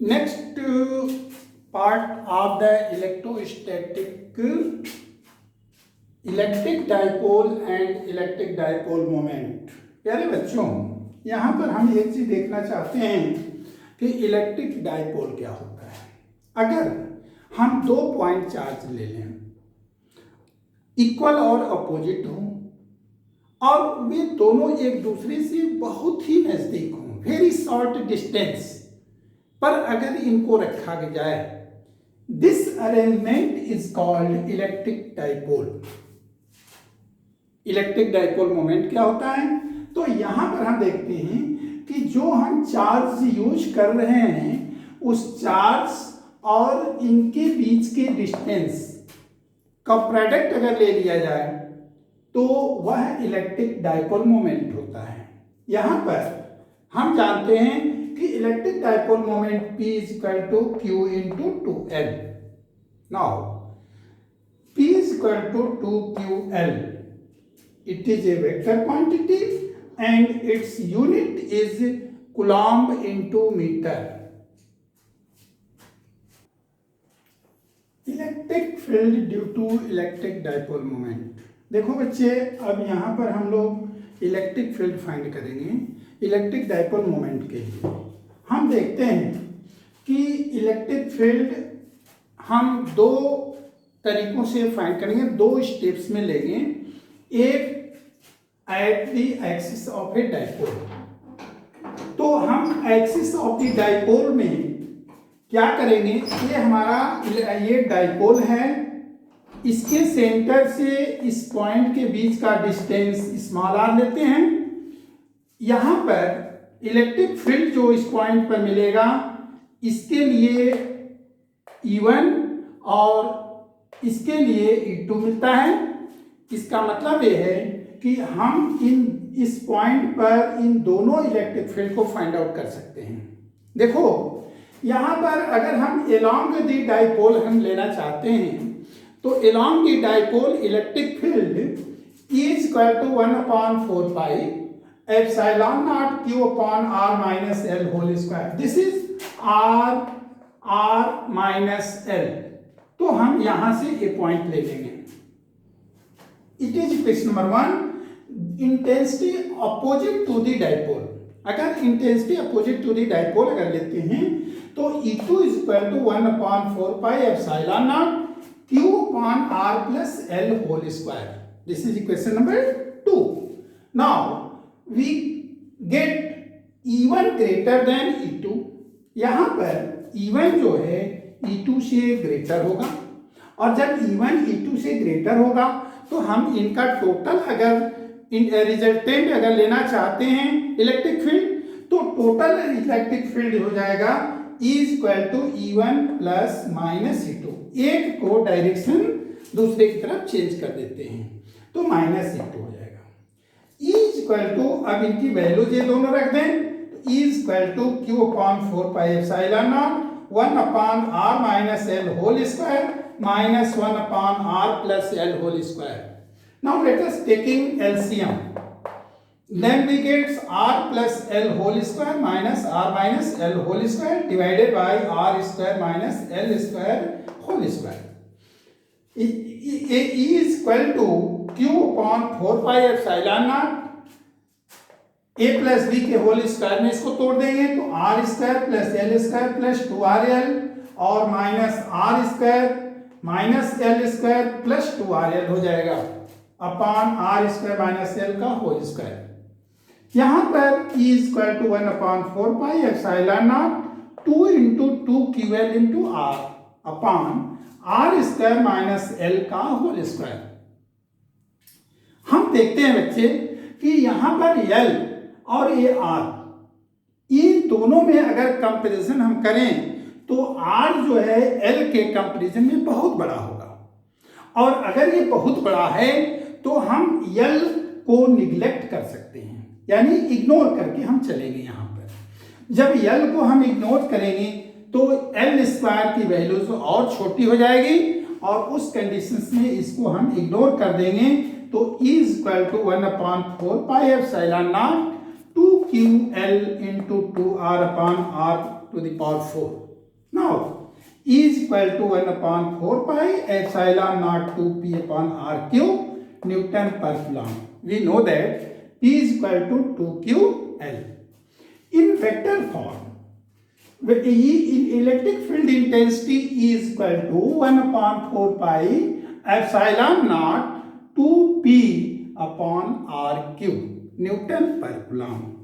Next part of the electrostatic electric dipole and electric dipole moment. प्यारे बच्चों, यहाँ पर हम एक चीज देखना चाहते हैं कि इलेक्ट्रिक डाइपोल क्या होता है। अगर हम 2 पॉइंट चार्ज ले लें, इक्वल और अपोजिट हों, और वे दोनों एक दूसरे से बहुत ही नजदीक हों, वेरी शॉर्ट डिस्टेंस पर अगर इनको रखा जाए, this arrangement is called electric dipole. Electric dipole moment क्या होता है? तो यहां पर हम देखते हैं कि जो हम चार्ज यूज कर रहे हैं, उस चार्ज और इनके बीच के डिस्टेंस का प्रोडक्ट अगर ले लिया जाए तो वह इलेक्ट्रिक डाइपोल मोमेंट होता है। यहां पर हम जानते हैं कि electric dipole moment P is equal to Q into 2L. Now P is equal to 2QL. It is a vector quantity and its unit is coulomb into meter. Electric field due to electric dipole moment. देखो बच्चे, अब यहाँ पर हम लोग electric field find करेंगे electric dipole moment के लिए। हम देखते हैं कि इलेक्ट्रिक फील्ड हम 2 तरीकों से फाइंड करेंगे, 2 स्टेप्स में लेंगे। एक at the axis of a dipole. तो हम एक्सिस ऑफ द डाइपोल में क्या करेंगे, ये हमारा ये डाइपोल है, इसके सेंटर से इस पॉइंट के बीच का डिस्टेंस स्मॉल r लेते हैं। यहां पर इलेक्ट्रिक फील्ड जो इस पॉइंट पर मिलेगा, इसके लिए E1 और इसके लिए E2 मिलता है। इसका मतलब ये है कि हम इस पॉइंट पर इन दोनों इलेक्ट्रिक फील्ड को फाइंड आउट कर सकते हैं। देखो, यहां पर अगर हम एलॉन्ग द डाइपोल हम लेना चाहते हैं, तो along the dipole electric field is equal to 1/4 pi epsilon naught Q upon R minus L whole square. This is R minus L। तो हम यहां से ये पॉइंट ले लेंगे। It is question number 1, intensity opposite to the dipole. अगर intensity opposite to the dipole अगर लेते हैं तो E2 is equal to 1/4 pi epsilon naught Q upon R plus L whole square. This is equation number 2. Now we get E1 greater than E2. यहाँ पर E1 जो है E2 से greater होगा, और जब E1 E2 से ग्रेटर होगा तो हम इनका टोटल अगर रिजल्टेंट अगर लेना चाहते हैं इलेक्ट्रिक फील्ड, तो टोटल इलेक्ट्रिक फील्ड हो जाएगा is equal to E1 plus minus E2। एक को डायरेक्शन दूसरे की तरफ चेंज कर देते हैं तो माइनस E2 हो जाएगा। इज इक्वल टू, अब इनकी वैल्यूज ये दोनों रख दें, तो is equal to Q upon 4 pi epsilon naught 1 upon R minus L whole square minus 1 upon R plus L whole square. Now let us taking LCM, then we get R plus L whole square minus R minus L whole square divided by R square minus L square whole square. E is equal to Q upon 4 pi epsilon naught A plus B के whole square में इसको तोड़ देंगे तो R square plus L square plus 2RL और minus R square minus L square plus 2RL हो जाएगा upon R square minus L का होल स्क्वायर। यहां पर E is equal to 1/4 pi epsilon not 2 into 2QL into R upon R square minus L का whole square. हम देखते हैं बच्चे कि यहां पर L और ये R, इन दोनों में अगर कंपैरिजन हम करें तो R जो है L के कंपैरिजन में बहुत बड़ा होगा, और अगर ये बहुत बड़ा है तो हम L को निग्लेक्ट कर सकते हैं, यानी इग्नोर करके हम चलेंगे। यहाँ पर जब L को हम इग्नोर करेंगे तो L स्क्वायर की वैल्यूज और छोटी हो जाएगी, और उस कंडीशंस में इसको हम इग्नोर कर देंगे तो E is equal to 1/4 pi epsilon not 2QL into 2R upon R to the power 4। Now E is equal to 1 upon 4 pi epsilon naught 2p upon r cube Newton per Coulomb. We know that P is equal to 2qL. In vector form, in electric field intensity E is equal to 1 upon 4 pi epsilon naught 2p upon r cube Newton per Coulomb.